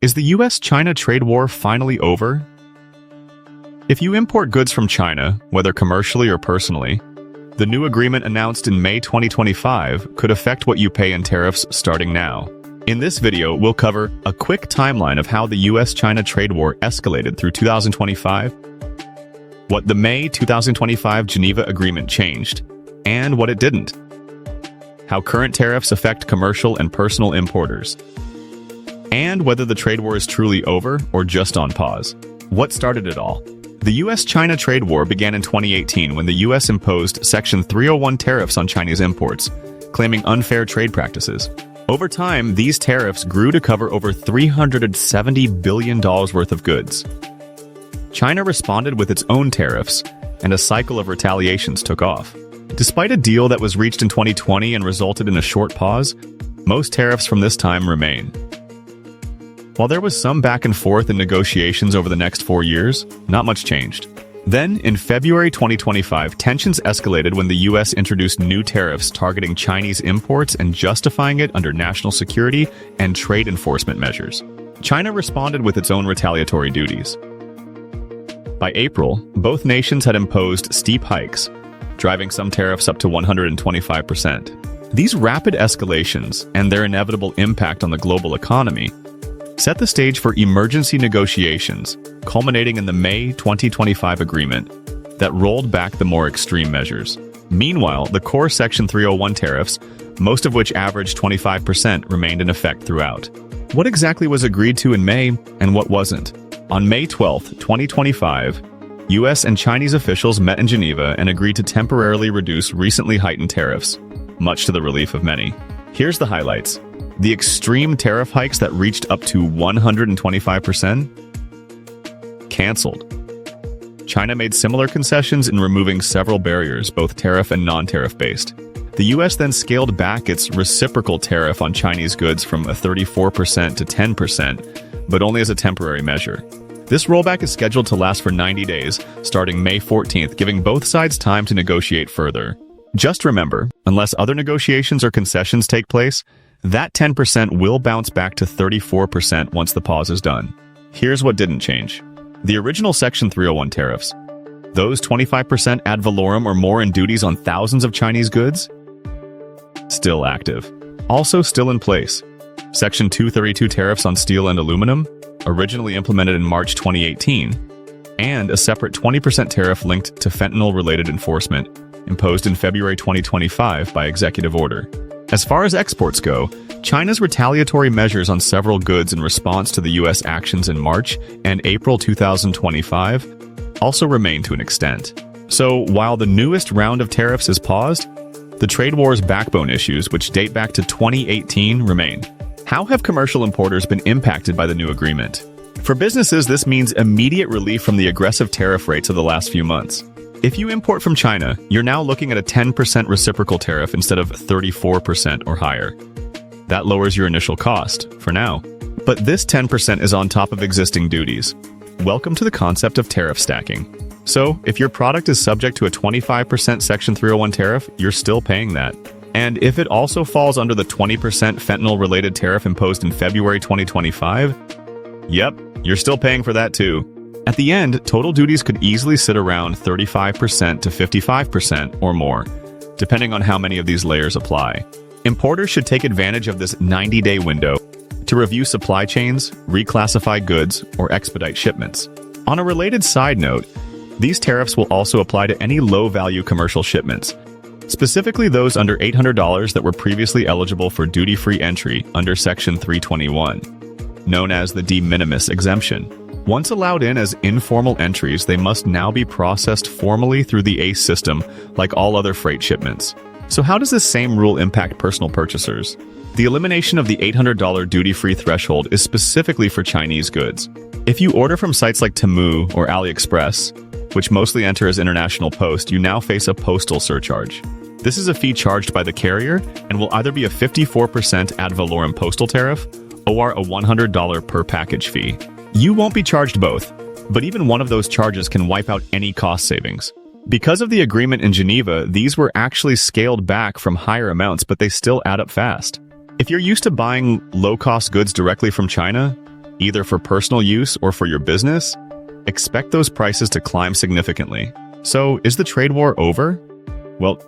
Is the U.S. China trade war finally over? If you import goods from China, whether commercially or personally, the new agreement announced in May 2025 could affect what you pay in tariffs starting now. In this video, we'll cover a quick timeline of how the U.S.-China trade war escalated through 2025, what the May 2025 Geneva Agreement changed, and what it didn't, how current tariffs affect commercial and personal importers, and whether the trade war is truly over or just on pause. What started it all? The U.S.-China trade war began in 2018 when the U.S. imposed Section 301 tariffs on Chinese imports, claiming unfair trade practices. Over time, these tariffs grew to cover over $370 billion worth of goods. China responded with its own tariffs, and a cycle of retaliations took off. Despite a deal that was reached in 2020 and resulted in a short pause, most tariffs from this time remain. While there was some back and forth in negotiations over the next 4 years, not much changed. Then, in February 2025, tensions escalated when the U.S. introduced new tariffs targeting Chinese imports and justifying it under national security and trade enforcement measures. China responded with its own retaliatory duties. By April, both nations had imposed steep hikes, driving some tariffs up to 125%. These rapid escalations and their inevitable impact on the global economy set the stage for emergency negotiations, culminating in the May 2025 agreement that rolled back the more extreme measures. Meanwhile, the core Section 301 tariffs, most of which averaged 25%, remained in effect throughout. What exactly was agreed to in May, and what wasn't? On May 12, 2025, U.S. and Chinese officials met in Geneva and agreed to temporarily reduce recently heightened tariffs, much to the relief of many. Here's the highlights. The extreme tariff hikes that reached up to 125%? Canceled. China made similar concessions in removing several barriers, both tariff and non-tariff based. The U.S. then scaled back its reciprocal tariff on Chinese goods from a 34% to 10%, but only as a temporary measure. This rollback is scheduled to last for 90 days, starting May 14th, giving both sides time to negotiate further. Just remember, unless other negotiations or concessions take place, that 10% will bounce back to 34% once the pause is done. Here's what didn't change. The original Section 301 tariffs, those 25% ad valorem or more in duties on thousands of Chinese goods, still active. Also still in place. Section 232 tariffs on steel and aluminum, originally implemented in March 2018, and a separate 20% tariff linked to fentanyl-related enforcement, imposed in February 2025 by executive order. As far as exports go, China's retaliatory measures on several goods in response to the U.S. actions in March and April 2025 also remain to an extent. So, while the newest round of tariffs is paused, the trade war's backbone issues, which date back to 2018, remain. How have commercial importers been impacted by the new agreement? For businesses, this means immediate relief from the aggressive tariff rates of the last few months. If you import from China, you're now looking at a 10% reciprocal tariff instead of 34% or higher. That lowers your initial cost, for now. But this 10% is on top of existing duties. Welcome to the concept of tariff stacking. So, if your product is subject to a 25% Section 301 tariff, you're still paying that. And if it also falls under the 20% fentanyl-related tariff imposed in February 2025, yep, you're still paying for that too. At the end, total duties could easily sit around 35% to 55% or more, depending on how many of these layers apply. Importers should take advantage of this 90-day window to review supply chains, reclassify goods, or expedite shipments. On a related side note, these tariffs will also apply to any low-value commercial shipments, specifically those under $800 that were previously eligible for duty-free entry under Section 321, known as the de minimis exemption. Once allowed in as informal entries, they must now be processed formally through the ACE system, like all other freight shipments. So how does this same rule impact personal purchasers? The elimination of the $800 duty-free threshold is specifically for Chinese goods. If you order from sites like Temu or AliExpress, which mostly enter as international post, you now face a postal surcharge. This is a fee charged by the carrier and will either be a 54% ad valorem postal tariff or a $100 per package fee. You won't be charged both, but even one of those charges can wipe out any cost savings. Because of the agreement in Geneva, these were actually scaled back from higher amounts, but they still add up fast. If you're used to buying low-cost goods directly from China, either for personal use or for your business, expect those prices to climb significantly. So, is the trade war over? Well,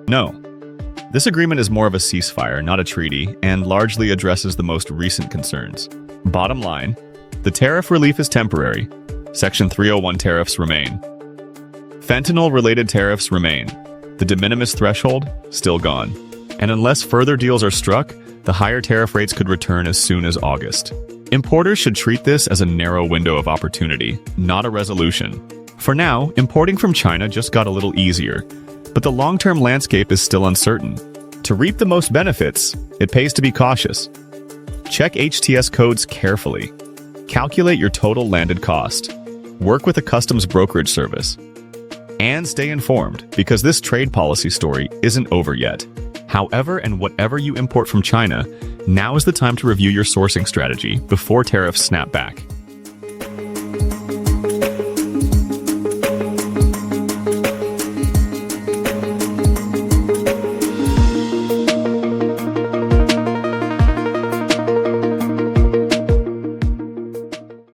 no. This agreement is more of a ceasefire, not a treaty, and largely addresses the most recent concerns. Bottom line, the tariff relief is temporary. Section 301 tariffs remain. Fentanyl-related tariffs remain. The de minimis threshold, still gone. And unless further deals are struck, the higher tariff rates could return as soon as August. Importers should treat this as a narrow window of opportunity, not a resolution. For now, importing from China just got a little easier, but the long-term landscape is still uncertain. To reap the most benefits, it pays to be cautious. Check HTS codes carefully. Calculate your total landed cost. Work with a customs brokerage service. And stay informed, because this trade policy story isn't over yet. However and whatever you import from China, now is the time to review your sourcing strategy before tariffs snap back.